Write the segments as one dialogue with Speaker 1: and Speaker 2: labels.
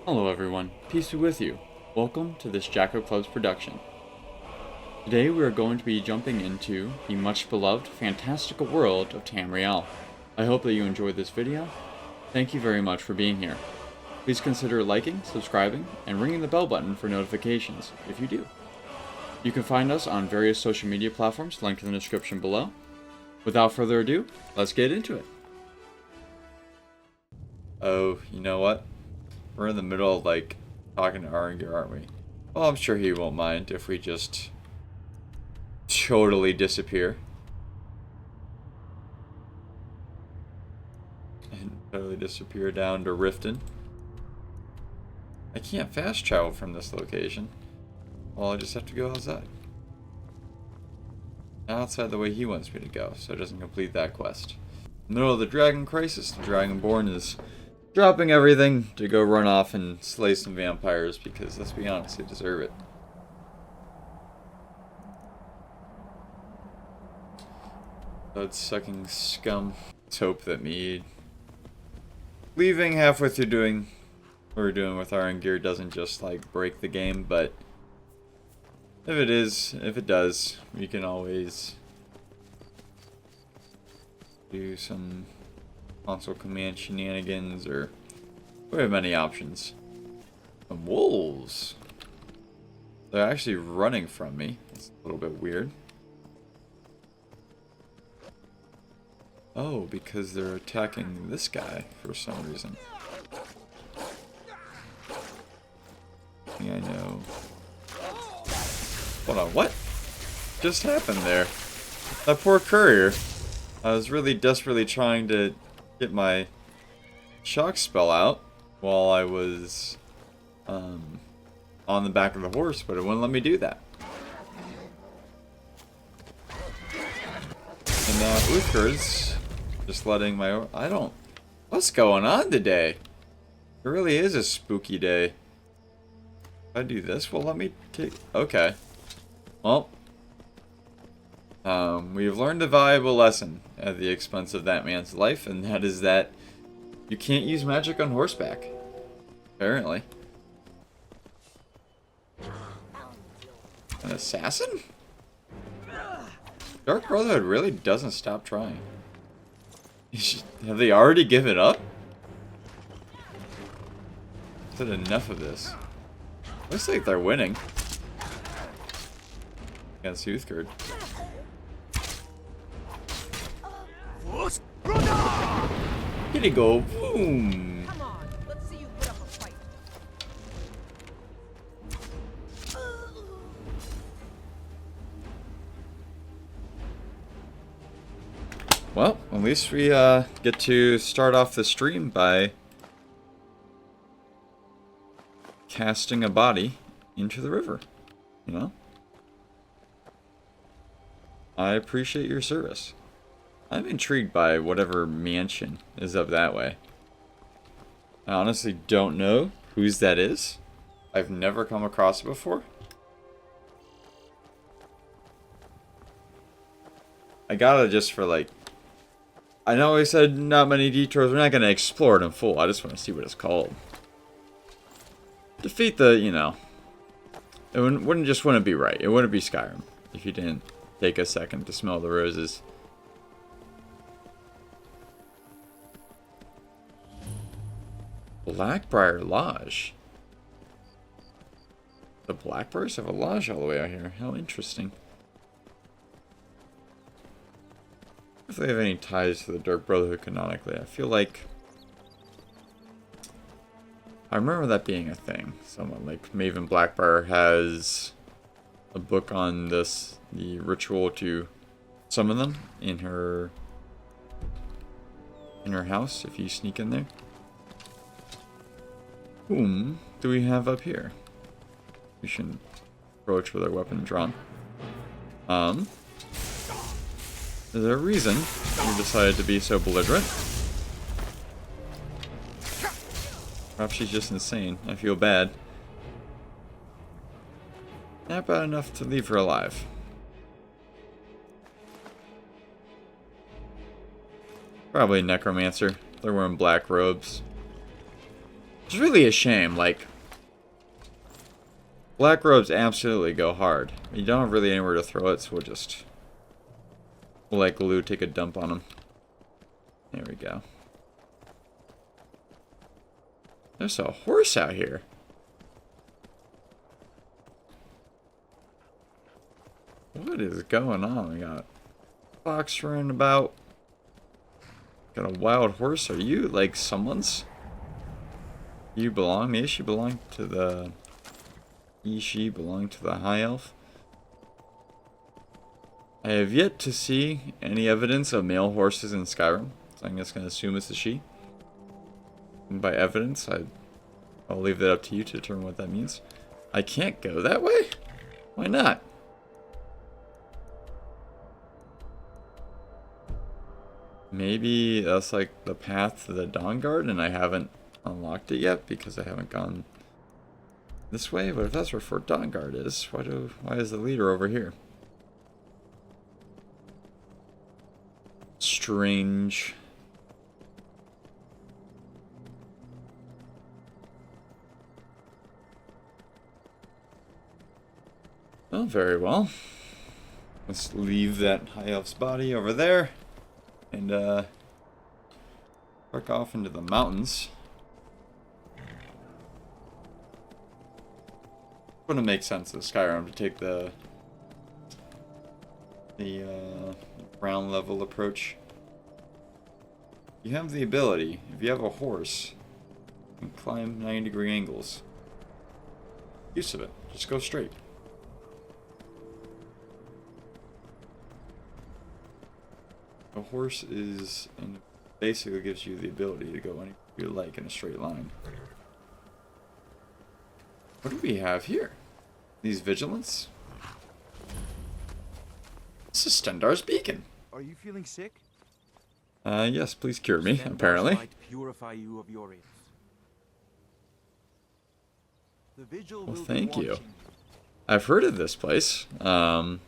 Speaker 1: Hello everyone, peace be with you. Welcome to this Jacko Club's production. Today we are going to be jumping into the much beloved fantastical world of Tamriel. I hope that you enjoyed this video. Thank you very much for being here. Please consider liking, subscribing, and ringing the bell button for notifications if you do. You can find us on various social media platforms linked in the description below. Without further ado, let's get into it. Oh, you know what? We're in the middle of, talking to Arangir, aren't we? Well, I'm sure he won't mind if we just totally disappear. And totally disappear down to Riften. I can't fast travel from this location. Well, I just have to go outside. Outside the way he wants me to go, so it doesn't complete that quest. In the middle of the Dragon Crisis, the Dragonborn is dropping everything to go run off and slay some vampires because, let's be honest, they deserve it. Blood-sucking scum. Let's hope that me leaving halfway through doing what we're doing with Arangir doesn't just, break the game, but if it does, we can always do some console command shenanigans, or we have many options. Some wolves. They're actually running from me. It's a little bit weird. Oh, because they're attacking this guy for some reason. Yeah, I know. Hold on, what just happened there? That poor courier. I was really desperately trying to get my shock spell out while I was on the back of the horse, but it wouldn't let me do that. And now Uthgar's just letting my... What's going on today? It really is a spooky day. If I do this, well, let me take... Okay. Well, we have learned a valuable lesson at the expense of that man's life, and that is that you can't use magic on horseback. Apparently. An assassin? Dark Brotherhood really doesn't stop trying. Have they already given up? Is it enough of this? Looks like they're winning. Against Uthgard. Here you go. Boom.
Speaker 2: Come on, let's see you put up a fight.
Speaker 1: Well, at least we get to start off the stream by casting a body into the river, you know? I appreciate your service. I'm intrigued by whatever mansion is up that way. I honestly don't know whose that is. I've never come across it before. I got it just for I know I said not many detours. We're not going to explore it in full. I just want to see what it's called. Defeat the, it wouldn't be right. It wouldn't be Skyrim if you didn't take a second to smell the roses. Blackbriar Lodge. The Blackbriars have a lodge all the way out here. How interesting. If they have any ties to the Dark Brotherhood canonically, I feel like I remember that being a thing. Someone like Maven Blackbriar has a book on this, the ritual to summon them in her house if you sneak in there. Whom do we have up here? We should approach with our weapon drawn. Is there a reason you decided to be so belligerent? Perhaps she's just insane. I feel bad. Not bad enough to leave her alive. Probably a necromancer. They're wearing black robes. It's really a shame. Like, black robes absolutely go hard. You don't have really anywhere to throw it, so we'll let Glue take a dump on them. There we go. There's a horse out here. What is going on? We got a fox running about. Got a wild horse. Are you like someone's? You belong? Maybe she belonged to the... She belonged to the High Elf. I have yet to see any evidence of male horses in Skyrim, so I'm just going to assume it's a she. And by evidence, I'll leave that up to you to determine what that means. I can't go that way? Why not? Maybe that's like the path to the Dawnguard and I haven't unlocked it yet because I haven't gone this way. But if that's where Fort Dawnguard is, why is the leader over here? Strange. Oh, very well. Let's leave that High Elf's body over there. And, trek off into the mountains. Wouldn't make sense in Skyrim to take the ground level approach. You have the ability, if you have a horse, you can climb 90-degree angles. Use of it. Just go straight. A horse is, and basically gives you the ability to go anywhere you like in a straight line. What do we have here? These vigilants? This is Stendar's beacon.
Speaker 3: Are you feeling sick?
Speaker 1: Yes, please cure me,
Speaker 3: Stendar's
Speaker 1: apparently.
Speaker 3: light purify you of your ills. The vigil
Speaker 1: Well,
Speaker 3: will be
Speaker 1: thank you.
Speaker 3: watching
Speaker 1: I've heard of this place. I've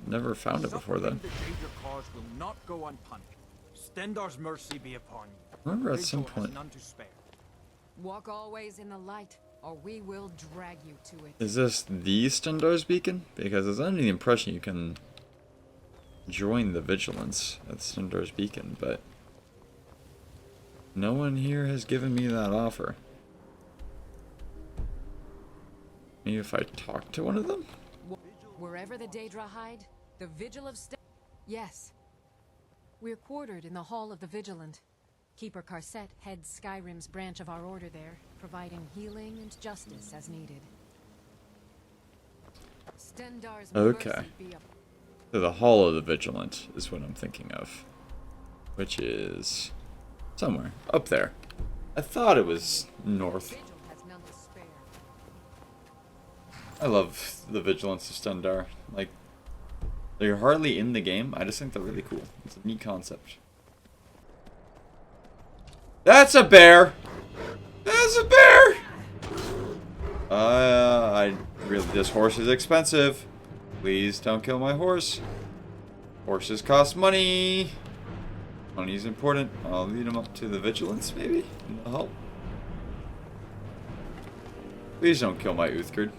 Speaker 1: never found it before then.
Speaker 3: The traitor cause will not go unpunished. Stendar's mercy be upon you.
Speaker 1: Remember at some
Speaker 3: Vigil has
Speaker 1: point.
Speaker 3: none to spare.
Speaker 2: Walk always in the light, or we will drag you to it.
Speaker 1: Is this the Stendar's beacon? Because I was under the impression you can join the vigilance at Stendar's beacon, but no one here has given me that offer. Maybe if I talk to one of them?
Speaker 2: Wherever the Daedra hide, the Vigil of Yes. We're quartered in the Hall of the Vigilant. Keeper Carset heads Skyrim's branch of our order there, providing healing and justice as needed. Stendar's
Speaker 1: Okay.
Speaker 2: mercy be upon
Speaker 1: So the Hall of the Vigilant is what I'm thinking of. Which is somewhere up there. I thought it was north.
Speaker 2: Vigil has none to spare.
Speaker 1: I love the Vigilance of Stendar. Like, they're hardly in the game. I just think they're really cool. It's a neat concept. That's a bear! That's a bear! This horse is expensive. Please don't kill my horse. Horses cost money. Money's important. I'll lead him up to the Vigilance, maybe? And they'll help. Please don't kill my Uthgard.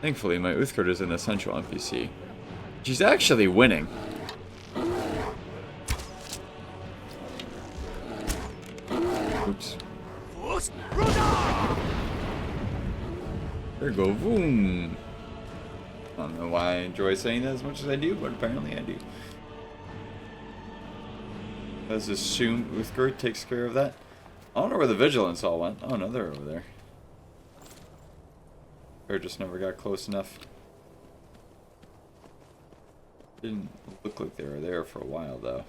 Speaker 1: Thankfully, my Uthgard is an essential NPC. She's actually winning. Oops. There you go, boom. I don't know why I enjoy saying that as much as I do, but apparently I do. Let's assume Uthgard takes care of that. I don't know where the Vigilance all went. Oh no, they're over there. Or just never got close enough. Didn't look like they were there for a while though.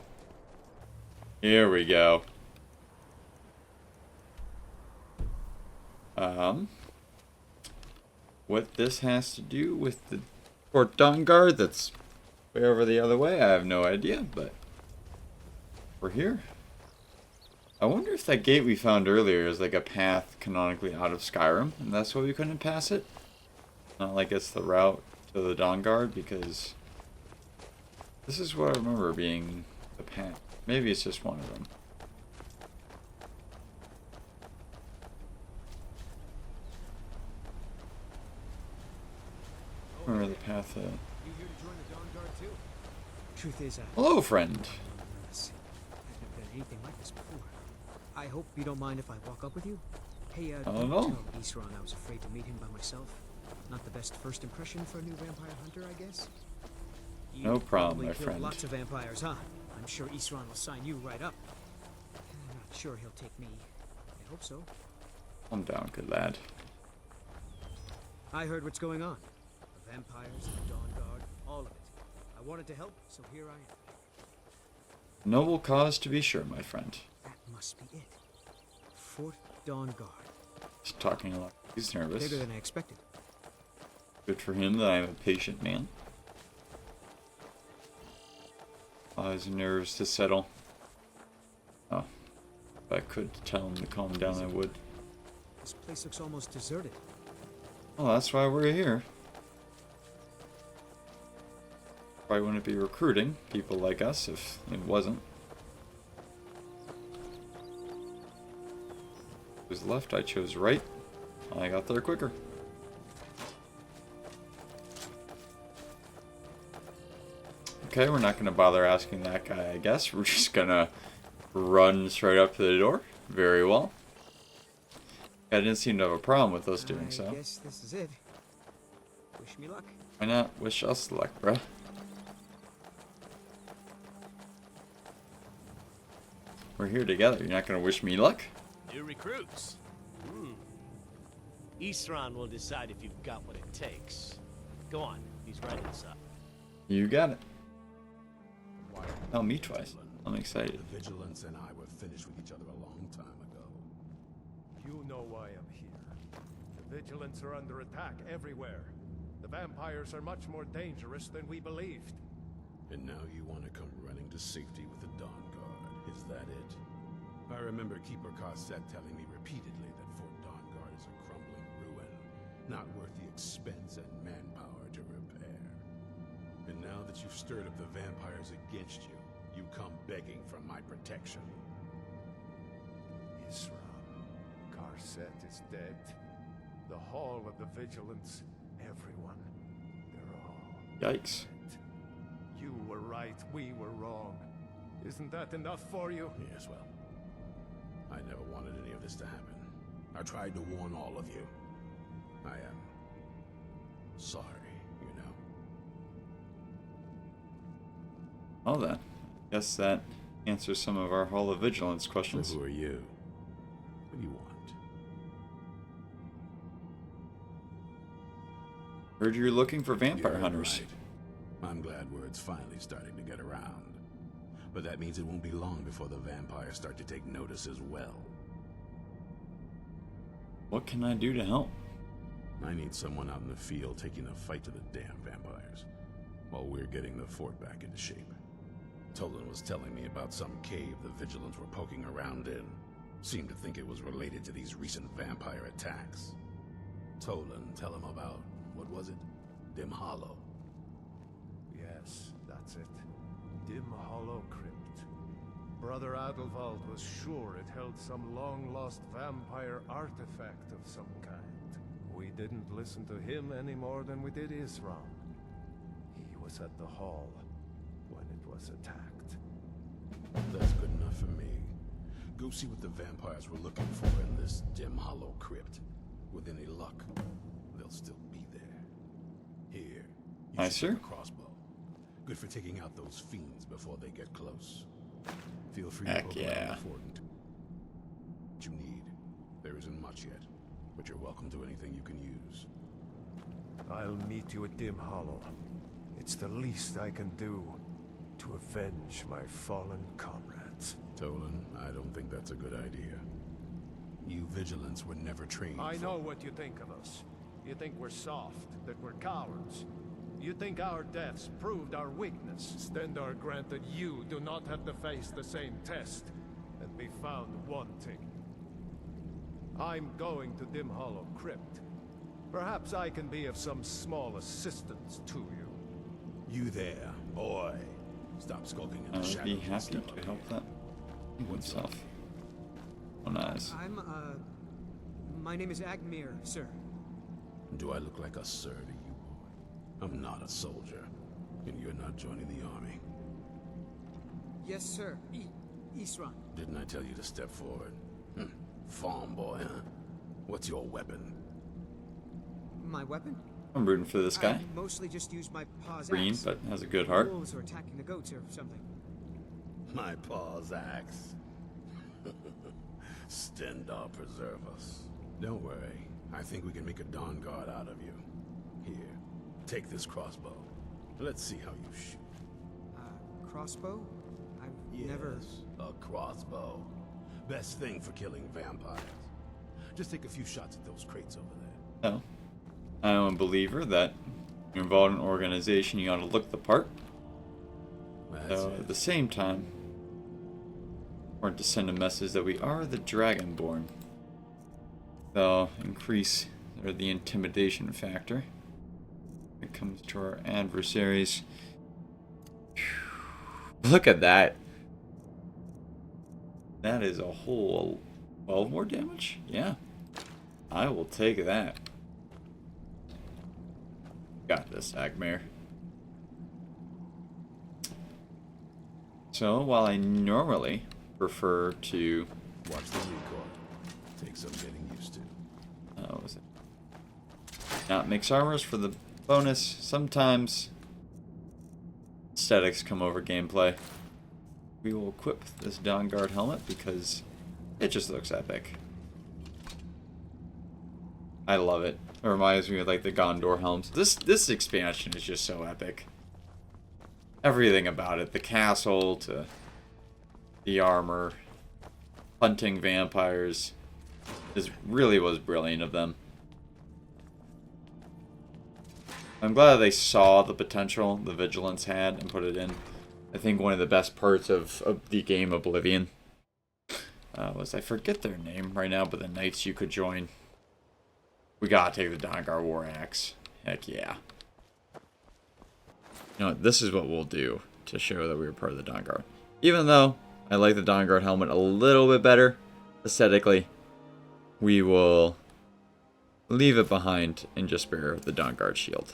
Speaker 1: Here we go. What this has to do with the Fort Dawnguard that's way over the other way, I have no idea, but we're here. I wonder if that gate we found earlier is like a path canonically out of Skyrim, and that's why we couldn't pass it. Not like it's the route to the Dawnguard, because this is what I remember being the path. Maybe it's just one of them. Or the path.
Speaker 4: You here to join the Dawn Guard too? Truth is,
Speaker 1: Hello, friend.
Speaker 4: I've never done anything like this before. I hope you don't mind if I walk up with you. Hey,
Speaker 1: I don't know.
Speaker 4: tell Isran I was afraid to meet him by myself. Not the best first impression for a new vampire hunter, I guess.
Speaker 1: No problem,
Speaker 4: probably
Speaker 1: my
Speaker 4: killed
Speaker 1: friend.
Speaker 4: Lots of vampires, huh? I'm sure Isran will sign you right up. I'm not sure he'll take me. I hope so.
Speaker 1: Calm down, good lad.
Speaker 4: I heard what's going on. The vampires, the Dawn Guard, all of it. I wanted to help, so here I am.
Speaker 1: Noble cause to be sure, my friend.
Speaker 4: That must be it. Fort Dawn Guard.
Speaker 1: He's talking a lot. He's nervous.
Speaker 4: Bigger than I expected.
Speaker 1: Good for him that I'm a patient man. Allow his nerves to settle. Oh, if I could tell him to calm down, I would.
Speaker 4: This place looks almost deserted.
Speaker 1: Well, that's why we're here. Probably wouldn't be recruiting people like us if it wasn't. It was left, I chose right. I got there quicker. Okay, we're not going to bother asking that guy, I guess. We're just going to run straight up to the door. Very well. I didn't seem to have a problem with us doing so.
Speaker 4: I guess this is it. Wish me luck.
Speaker 1: Why not wish us luck, bruh? We're here together. You're not going to wish me luck?
Speaker 5: New recruits. Isran will decide if you've got what it takes. Go on, he's right inside.
Speaker 1: You got it. Oh, me twice. I'm excited.
Speaker 6: The Vigilance and I were finished with each other a long time ago.
Speaker 7: You know why I'm here. The Vigilants are under attack everywhere. The vampires are much more dangerous than we believed.
Speaker 6: And now you want to come running to safety with the Dawn Guard. Is that it? I remember Keeper Carset telling me repeatedly that Fort Dawn Guard is a crumbling ruin, not worth the expense and manpower to repair. And now that you've stirred up the vampires against you, you come begging for my protection.
Speaker 7: Isran, Carset is dead. The Hall of the Vigilance, everyone, they're all
Speaker 1: Yikes.
Speaker 7: dead. You were right, we were wrong. Isn't that enough for you?
Speaker 6: Yes, well, I never wanted any of this to happen. I tried to warn all of you. I am sorry, you know.
Speaker 1: Oh, then. Guess that answers some of our Hall of Vigilance
Speaker 6: So
Speaker 1: questions.
Speaker 6: who are you? What do you want?
Speaker 1: Heard you're looking for vampire
Speaker 6: You're
Speaker 1: hunters.
Speaker 6: right. I'm glad word's finally starting to get around. But that means it won't be long before the vampires start to take notice as well.
Speaker 1: What can I do to help?
Speaker 6: I need someone out in the field taking the fight to the damn vampires, while we're getting the fort back into shape. Tolan was telling me about some cave the Vigilants were poking around in. Seemed to think it was related to these recent vampire attacks. Tolan, tell him about, what was it? Dim Hollow.
Speaker 7: Yes, that's it. Dim Hollow Crypt. Brother Adelwald was sure it held some long-lost vampire artifact of some kind. We didn't listen to him any more than we did Isran. He was at the hall when it was attacked.
Speaker 6: That's good enough for me. Go see what the vampires were looking for in this Dim Hollow Crypt. With any luck, they'll still be there. Here, you
Speaker 1: Aye,
Speaker 6: should
Speaker 1: sir.
Speaker 6: take a crossbow. Good for taking out those fiends before they get close. Feel free to
Speaker 1: Heck
Speaker 6: poke
Speaker 1: yeah.
Speaker 6: around the fort and what you need. There isn't much yet, but you're welcome to anything you can use.
Speaker 7: I'll meet you at Dim Hollow. It's the least I can do to avenge my fallen comrades.
Speaker 6: Tolan, I don't think that's a good idea. You Vigilants were never trained
Speaker 7: I
Speaker 6: for-
Speaker 7: know what you think of us. You think we're soft, that we're cowards. You think our deaths proved our weakness. Stendar granted you do not have to face the same test and be found wanting. I'm going to Dim Hollow Crypt. Perhaps I can be of some small assistance to you.
Speaker 6: You there, boy. Stop skulking in
Speaker 1: I
Speaker 6: the
Speaker 1: would
Speaker 6: shadows.
Speaker 1: be
Speaker 6: and
Speaker 1: happy
Speaker 6: step
Speaker 1: to
Speaker 6: up
Speaker 1: help
Speaker 6: here.
Speaker 1: that oneself. Oh, nice.
Speaker 4: My name is Agmir, sir.
Speaker 6: Do I look like a sir to you, boy? I'm not a soldier, and you're not joining the army.
Speaker 4: Yes, sir. Isran.
Speaker 6: Didn't I tell you to step forward? Farm boy, huh? What's your weapon?
Speaker 4: My weapon?
Speaker 1: I'm rooting for this guy.
Speaker 4: I mostly just use my paws.
Speaker 1: Green, but has a good heart.
Speaker 4: Wolves are attacking the goats or something.
Speaker 6: My paw's axe. Stendar preserve us. Don't worry. I think we can make a Dawn Guard out of you. Here, take this crossbow. Let's see how you shoot.
Speaker 4: Crossbow? I've never...
Speaker 6: a crossbow. Best thing for killing vampires. Just take a few shots at those crates over there.
Speaker 1: No. I'm a believer that you're involved in an organization, you ought to look the part.
Speaker 6: That's
Speaker 1: So
Speaker 6: it.
Speaker 1: at the same time, or to send a message that we are the Dragonborn. They'll increase the intimidation factor when it comes to our adversaries. Look at that. That is a whole 12 more damage? Yeah. I will take that. Got this, Agmare. So, while I normally prefer to...
Speaker 6: Watch the recoil. Take some getting used to.
Speaker 1: What was it? Not mix armors for the bonus. Sometimes aesthetics come over gameplay. We will equip this Dawn Guard helmet because it just looks epic. I love it. It reminds me of like the Gondor helms. This expansion is just so epic. Everything about it, the castle to the armor, hunting vampires, really was brilliant of them. I'm glad they saw the potential the Vigilance had and put it in. I think one of the best parts of the game Oblivion was, I forget their name right now, but the knights you could join. We gotta take the Dawn Guard War Axe. Heck yeah. You know what, this is what we'll do to show that we were part of the Dawn Guard. Even though I like the Dawn Guard helmet a little bit better aesthetically, we will leave it behind and just spare the Dawn Guard shield.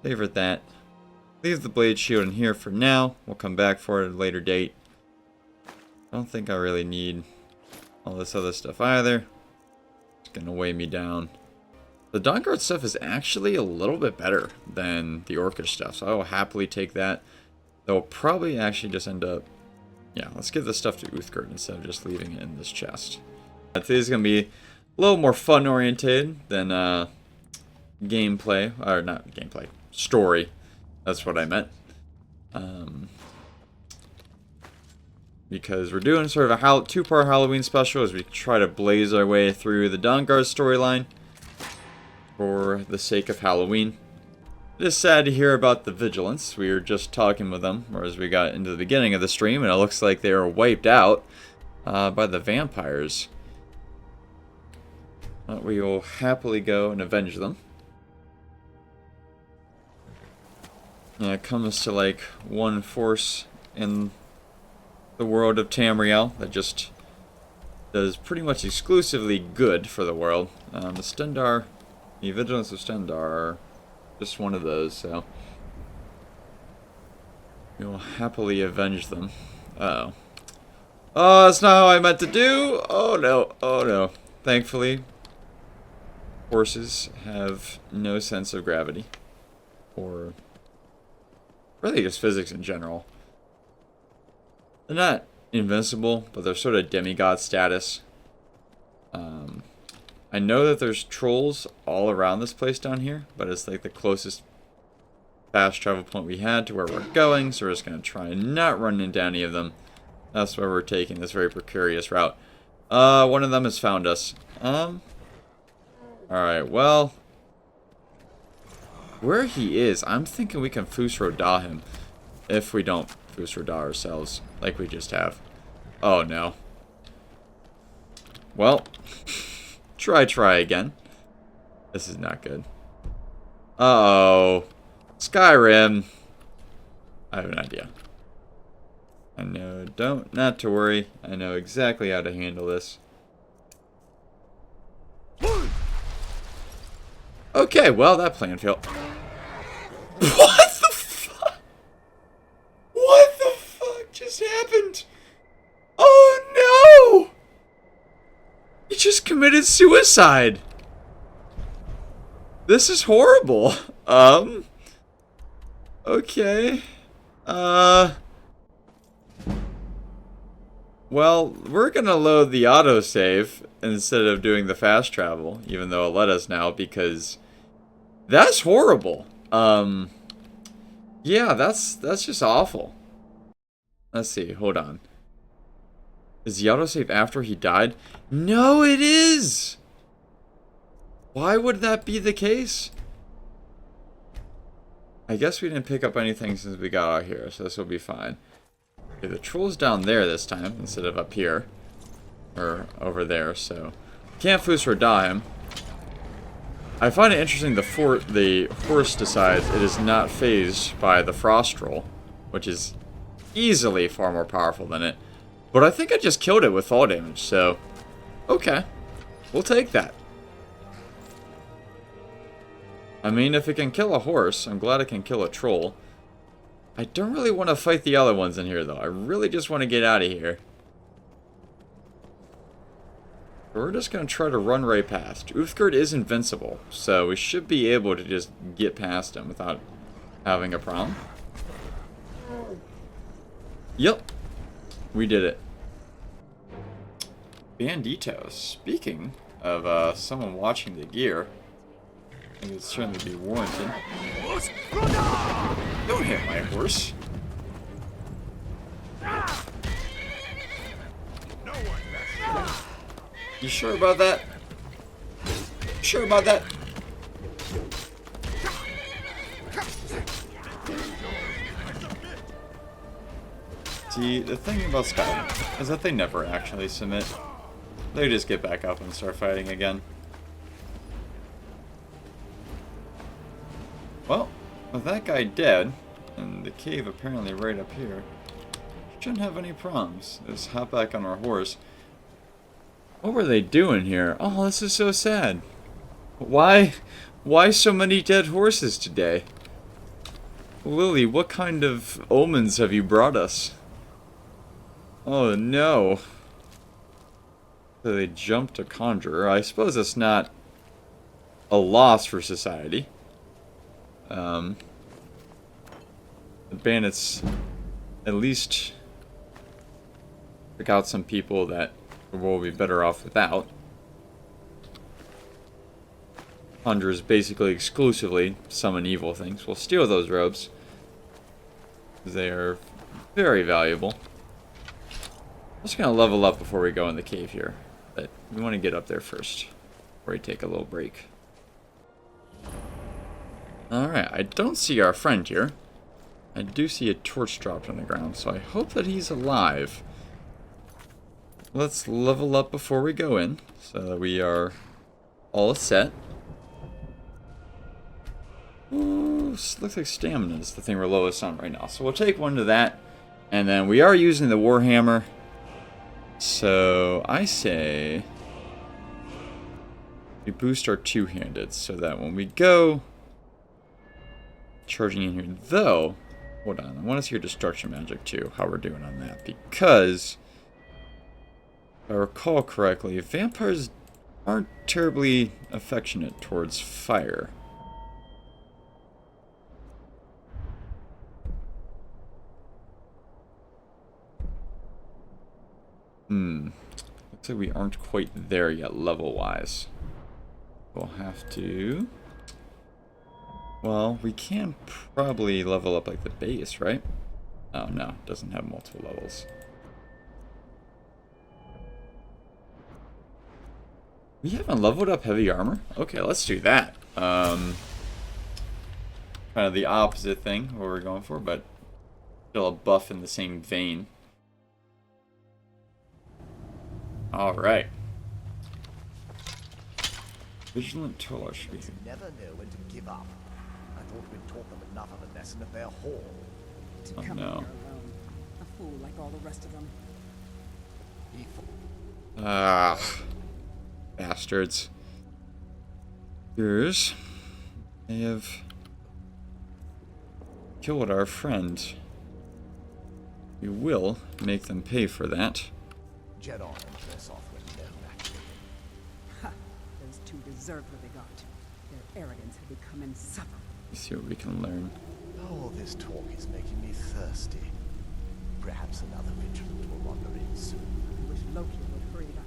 Speaker 1: Favorite that. Leave the blade shield in here for now. We'll come back for it at a later date. I don't think I really need all this other stuff either. It's gonna weigh me down. The Dawn Guard stuff is actually a little bit better than the Orcish stuff, so I will happily take that. They'll probably actually just end up... Yeah, let's give this stuff to Uthgard instead of just leaving it in this chest. Today's gonna be a little more fun-oriented than gameplay. Or not gameplay. Story. That's what I meant. Because we're doing sort of a two-part Halloween special as we try to blaze our way through the Dawn Guard storyline for the sake of Halloween. It is sad to hear about the Vigilance. We were just talking with them, or as we got into the beginning of the stream, and it looks like they were wiped out by the vampires. We will happily go and avenge them. When it comes to like one force in the world of Tamriel that just does pretty much exclusively good for the world, the Stendar, the Vigilance of Stendar are just one of those, so we will happily avenge them. Uh-oh. Oh, that's not how I meant to do! Oh no, oh no. Thankfully, horses have no sense of gravity. Or really just physics in general. They're not invincible, but they're sort of demigod status. I know that there's trolls all around this place down here, but it's like the closest fast travel point we had to where we're going, so we're just going to try and not run into any of them. That's why we're taking this very precarious route. One of them has found us. Alright, well, where he is, I'm thinking we can Fus Roda him. If we don't Fus Roda ourselves, like we just have. Oh no. Well, try again. This is not good. Uh-oh. Skyrim. I have an idea. I know, not to worry. I know exactly how to handle this. Okay, well, that plan failed. What the fuck? What the fuck just happened? Oh no! He just committed suicide. This is horrible. Okay. Well, we're gonna load the autosave instead of doing the fast travel, even though it let us now, because that's horrible. Yeah, that's just awful. Let's see, hold on. Is the autosave after he died? No, it is! Why would that be the case? I guess we didn't pick up anything since we got out here, so this will be fine. Okay, the troll's down there this time, instead of up here. Or over there, so... Can't foos for dime. I find it interesting the horse decides it is not phased by the frost troll, which is easily far more powerful than it. But I think I just killed it with fall damage, so... Okay. We'll take that. I mean, if it can kill a horse, I'm glad it can kill a troll. I don't really want to fight the other ones in here, though. I really just want to get out of here. We're just going to try to run right past. Uthgerd is invincible, so we should be able to just get past him without having a problem. Yep. We did it. Banditos. Speaking of someone watching the gear, I think it's certainly be warranted. Don't hit my horse. You sure about that? Sure about that? See, the thing about Skyrim is that they never actually submit. They just get back up and start fighting again. Well, with that guy dead, and the cave apparently right up here, shouldn't have any problems. Let's hop back on our horse. What were they doing here? Oh, this is so sad. Why so many dead horses today? Lily, what kind of omens have you brought us? Oh no. So they jumped a conjurer. I suppose that's not a loss for society. The bandits at least took out some people that we'll be better off without. Conjurers basically exclusively summon evil things. We'll steal those robes. They are very valuable. I'm just going to level up before we go in the cave here. But we want to get up there first before we take a little break. Alright, I don't see our friend here. I do see a torch dropped on the ground, so I hope that he's alive. Let's level up before we go in, so that we are all set. Ooh, looks like stamina is the thing we're lowest on right now. So we'll take one to that, and then we are using the Warhammer. So I say we boost our two-handed, so that when we go charging in here, though, hold on, I want to see your destruction magic too, how we're doing on that, because if I recall correctly, vampires aren't terribly affectionate towards fire. Looks like we aren't quite there yet level-wise. We'll have to... Well, we can probably level up like the base, right? Oh no, it doesn't have multiple levels. We haven't leveled up heavy armor? Okay, let's do that. Kind of the opposite thing, what we're going for, but still a buff in the same vein. Alright. Vigilant Toller should be here.
Speaker 8: Never know when to give up. I thought we'd taught them enough of a lesson at their hall.
Speaker 2: To
Speaker 1: Oh,
Speaker 2: come
Speaker 1: no.
Speaker 2: here alone. A fool like all the rest of them.
Speaker 1: Ah, bastards. Here's They have killed our friend. We will make them pay for that.
Speaker 8: Jet on and dress off when they're back.
Speaker 9: Ha! Those two deserved what they got. Their arrogance had become insufferable.
Speaker 1: Let's see what we can learn.
Speaker 8: All this talk is making me thirsty. Perhaps another vigilant will wander in soon.
Speaker 9: I wish Loki would hurry it up.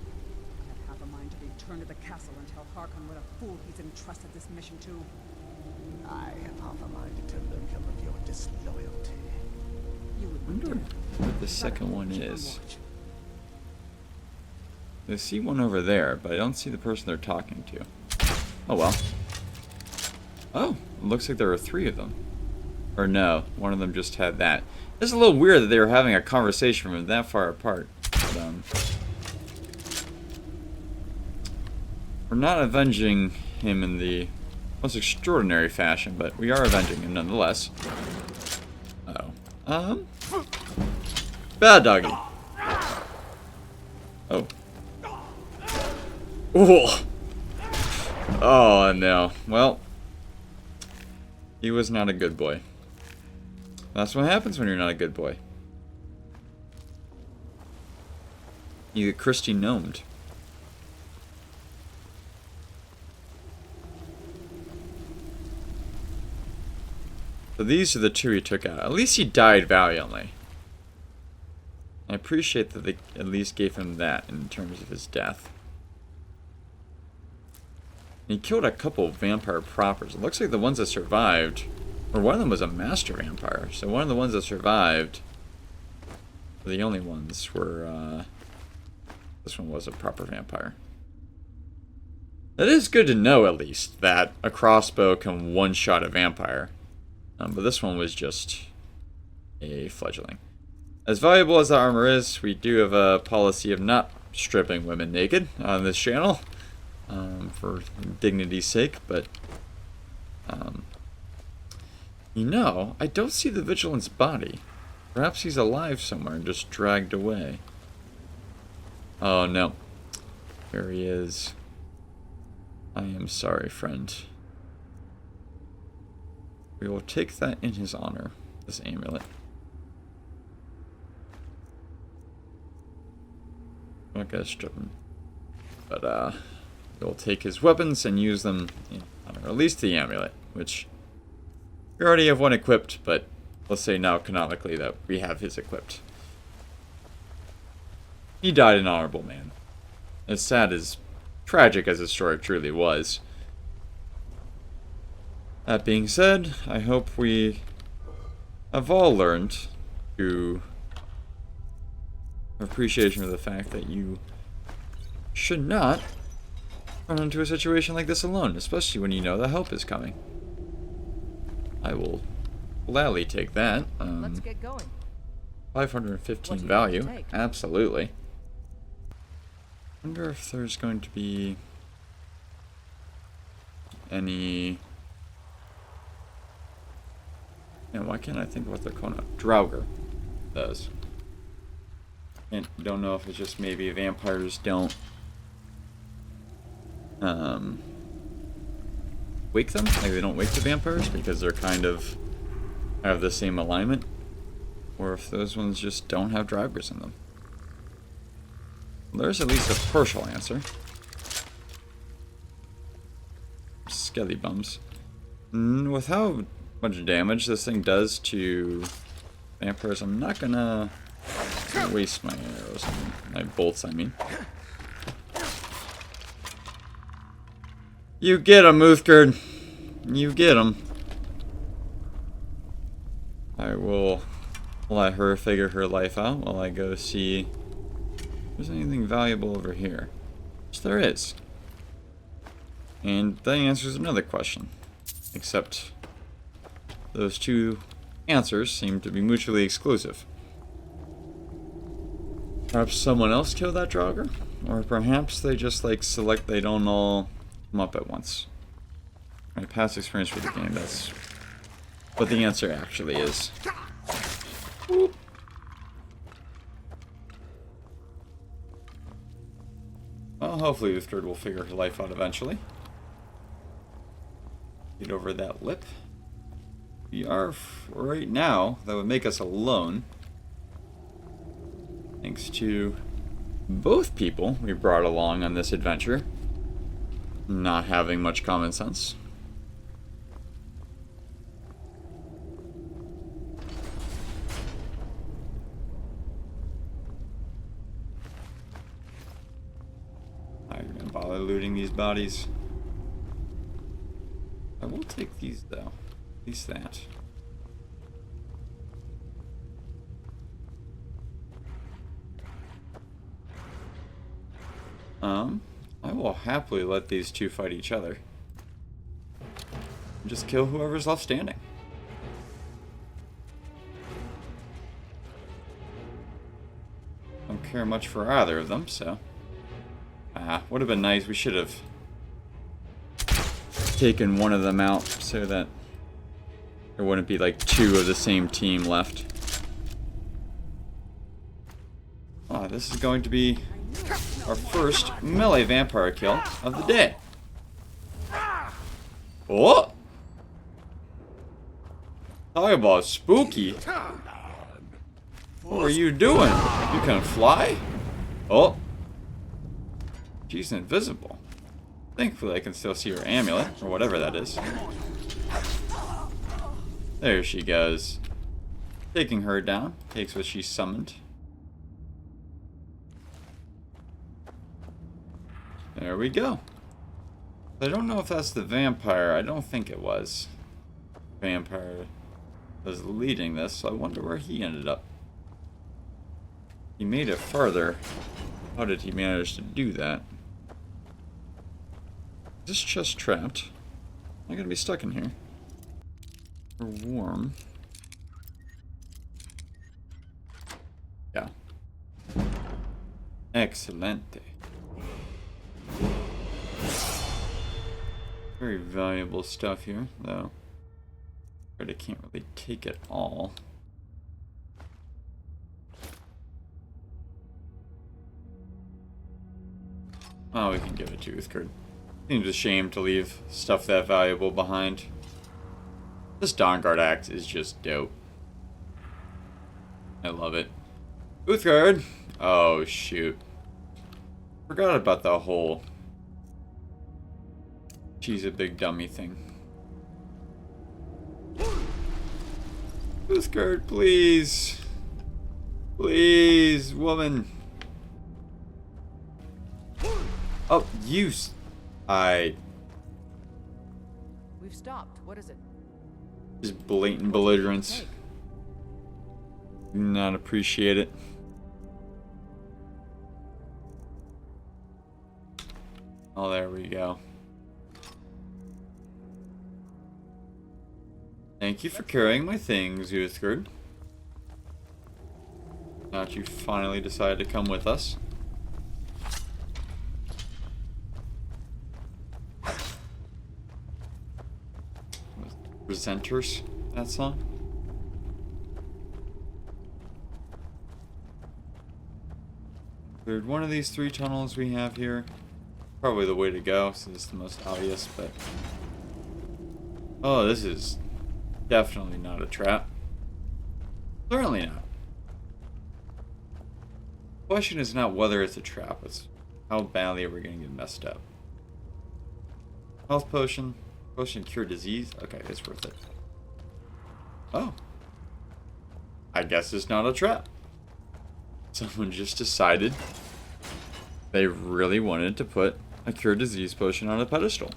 Speaker 9: I had half a mind to return to the castle and tell Harkon what a fool he's entrusted this mission to.
Speaker 8: I have half a mind to tell Loki of your disloyalty.
Speaker 9: You would
Speaker 1: I wonder
Speaker 9: do.
Speaker 1: what the second one
Speaker 9: Keep on
Speaker 1: is.
Speaker 9: watch.
Speaker 1: I see one over there, but I don't see the person they're talking to. Oh well. Oh, it looks like there are 3 of them. Or no, one of them just had that. It's a little weird that they were having a conversation from that far apart. But, we're not avenging him in the most extraordinary fashion, but we are avenging him nonetheless. Uh-oh. Bad doggy. Oh. Ooh. Oh, no. Well, he was not a good boy. That's what happens when you're not a good boy. You get Christy gnomed. So these are the 2 he took out. At least he died valiantly. I appreciate that they at least gave him that in terms of his death. He killed a couple of vampire propers. It looks like the ones that survived, or one of them was a master vampire. So one of the ones that survived, the only ones were, this one was a proper vampire. It is good to know, at least, that a crossbow can one-shot a vampire. But this one was just a fledgling. As valuable as the armor is, we do have a policy of not stripping women naked on this channel. For dignity's sake, but you know, I don't see the Vigilant's body. Perhaps he's alive somewhere and just dragged away. Oh no. Here he is. I am sorry, friend. We will take that in his honor, this amulet. I'm not gonna strip him. But, we'll take his weapons and use them in honor, at least the amulet, which we already have one equipped, but let's say now canonically that we have his equipped. He died an honorable man. As sad as tragic as his story truly was. That being said, I hope we have all learned to appreciation of the fact that you should not run into a situation like this alone, especially when you know that help is coming. I will gladly take that.
Speaker 10: Let's get going.
Speaker 1: 515
Speaker 10: What do you
Speaker 1: value.
Speaker 10: want to take?
Speaker 1: Absolutely. Wonder if there's going to be any... Yeah, why can't I think of what they're calling it? Draugr does. And don't know if it's just maybe vampires don't wake them? Like they don't wake the vampires because they're kind of have the same alignment. Or if those ones just don't have Draugrs in them. There's at least a partial answer. Skelly bums. With how much damage this thing does to vampires, I'm not gonna waste my arrows, my bolts, I mean. You get him, Uthgerd. You get him. I will let her figure her life out while I go see if there's anything valuable over here. Which there is. And that answers another question. Except those two answers seem to be mutually exclusive. Perhaps someone else killed that Draugr? Or perhaps they just like select they don't all come up at once. My past experience with the game, that's what the answer actually is. Whoop. Well, hopefully Uthgerd will figure her life out eventually. Get over that lip. We are, right now, that would make us alone. Thanks to both people we brought along on this adventure not having much common sense. I'm not gonna bother looting these bodies. I will take these though. At least that. I will happily let these two fight each other. Just kill whoever's left standing. Don't care much for either of them, so. Would have been nice. We should have taken one of them out so that there wouldn't be like two of the same team left. Oh, this is going to be our first melee vampire kill of the day. Oh! Talk about spooky. What are you doing? You can fly? Oh. She's invisible. Thankfully I can still see her amulet, or whatever that is. There she goes. Taking her down. Takes what she summoned. There we go. I don't know if that's the vampire. I don't think it was. Vampire was leading this, so I wonder where he ended up. He made it farther. How did he manage to do that? Is this chest trapped? Am I gonna be stuck in here? Or warm? Yeah. Excelente. Very valuable stuff here, though. But I can't really take it all. Oh, we can give it to Uthgard. Seems a shame to leave stuff that valuable behind. This Dawnguard axe is just dope. I love it. Uthgard! Oh, shoot. Forgot about the whole she's a big dummy thing. Uthgard, please. Please, woman. Oh, you.
Speaker 10: We've stopped. What is it?
Speaker 1: Just blatant belligerence. Do not appreciate it. Oh, there we go. Thank you for carrying my things, Uthgard. Now that you finally decided to come with us. Presenters, that song? Cleared one of these 3 tunnels we have here. Probably the way to go, since it's the most obvious, but... Oh, this is definitely not a trap. Certainly not. The question is not whether it's a trap, it's how badly are we going to get messed up. Health potion. Potion cure disease? Okay, it's worth it. Oh. I guess it's not a trap. Someone just decided they really wanted to put a cure disease potion on a pedestal.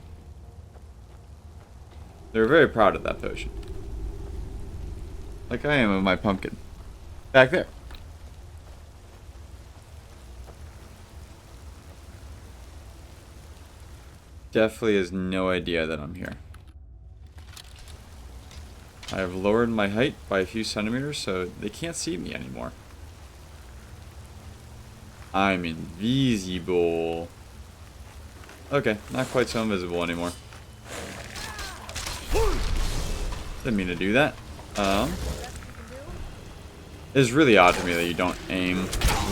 Speaker 1: They're very proud of that potion. Like I am of my pumpkin. Back there. Definitely has no idea that I'm here. I have lowered my height by a few centimeters so they can't see me anymore. I'm invisible. Okay, not quite so invisible anymore. Didn't mean to do that. It's really odd to me that you don't aim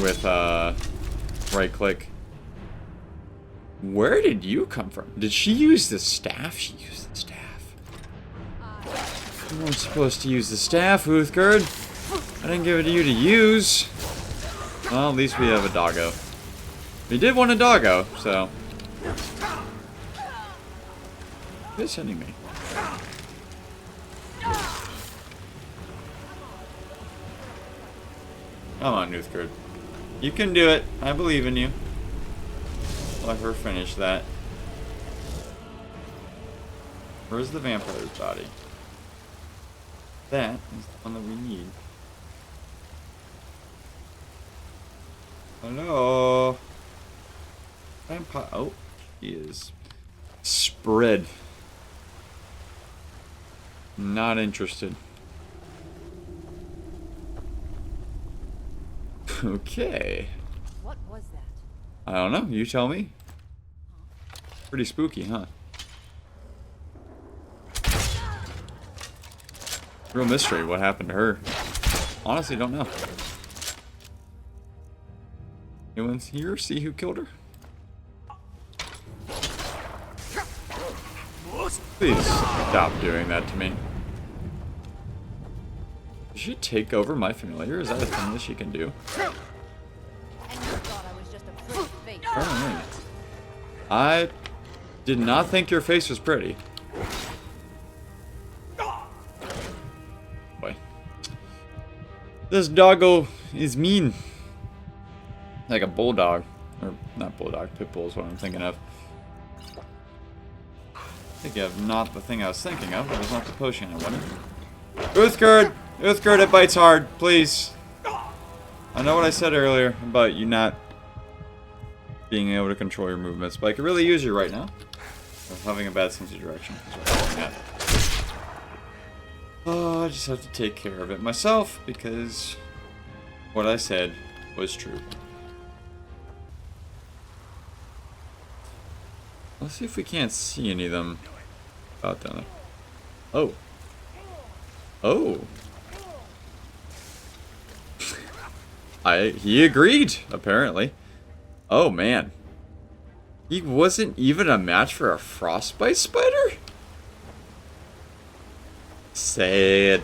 Speaker 1: with right click. Where did you come from? Did she use the staff? She used the staff. You weren't supposed to use the staff, Uthgerd. I didn't give it to you to use. Well, at least we have a doggo. We did want a doggo, so. Who's hitting me? Come on, Uthgerd. You can do it. I believe in you. Let her finish that. Where's the vampire's body? That is the one that we need. Hello? Vampire. Oh, he is spread. Not interested. Okay.
Speaker 10: What was that?
Speaker 1: I don't know. You tell me. Pretty spooky, huh? Real mystery. What happened to her? Honestly, don't know. Anyone's here? See who killed her? Please stop doing that to me. Did she take over my familiar? Is that a thing that she can do?
Speaker 10: And you thought I was just a pretty face.
Speaker 1: Apparently. I did not think your face was pretty. Boy. This doggo is mean. Like a bulldog. Or, not bulldog, pit bull is what I'm thinking of. I think of not the thing I was thinking of. It was not the potion I wanted. Uthgerd! Uthgerd, it bites hard, please. I know what I said earlier about you not being able to control your movements, but I could really use you right now. Having a bad sense of direction is what I'm looking at. Oh, I just have to take care of it myself because what I said was true. Let's see if we can't see any of them out down there. Oh. Oh. He agreed, apparently. Oh, man. He wasn't even a match for a frostbite spider? Sad.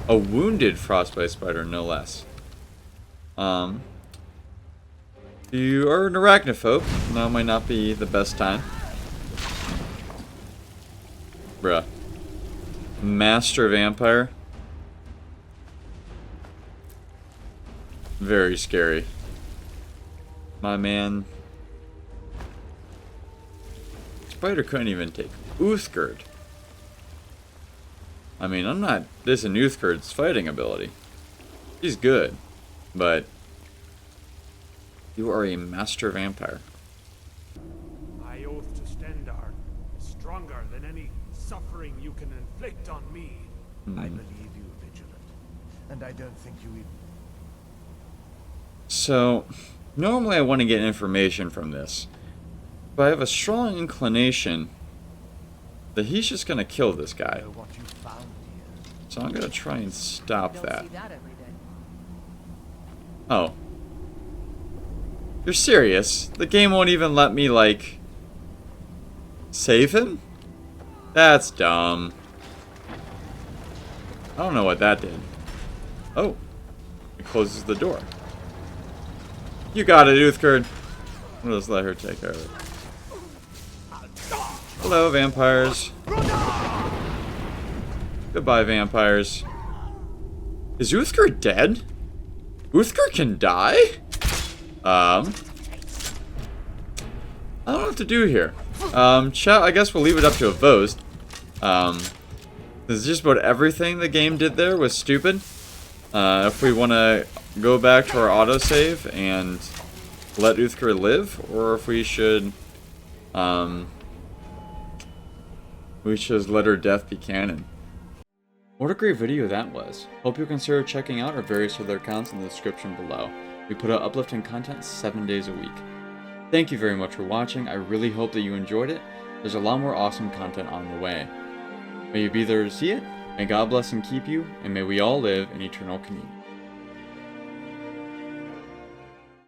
Speaker 1: A wounded frostbite spider, no less. You are an arachnophobe. Now might not be the best time. Bruh. Master Vampire. Very scary. My man. Spider couldn't even take Uthgerd. I mean, I'm not dissing Uthgerd's fighting ability. He's good. But you are a master vampire.
Speaker 3: My oath to Stendar is stronger than any suffering you can inflict on me.
Speaker 8: I believe you, Vigilant. And I don't think you even...
Speaker 1: So, normally I want to get information from this. But I have a strong inclination that he's just going to kill this guy.
Speaker 8: What you found here.
Speaker 1: So I'm going to try and stop
Speaker 10: Don't
Speaker 1: that.
Speaker 10: see that every day.
Speaker 1: Oh. You're serious? The game won't even let me, like, save him? That's dumb. I don't know what that did. Oh. It closes the door. You got it, Uthgerd. We'll just let her take care of it. Hello, vampires. Goodbye, vampires. Is Uthgerd dead? Uthgerd can die? I don't know what to do here. Chat, I guess we'll leave it up to a vote. This is just about everything the game did there was stupid. If we want to go back to our autosave and let Uthgerd live, or if we should let her death be canon. What a great video that was. Hope you'll consider checking out our various other accounts in the description below. We put out uplifting content 7 days a week. Thank you very much for watching. I really hope that you enjoyed it. There's a lot more awesome content on the way. May you be there to see it. May God bless and keep you, and may we all live in eternal communion.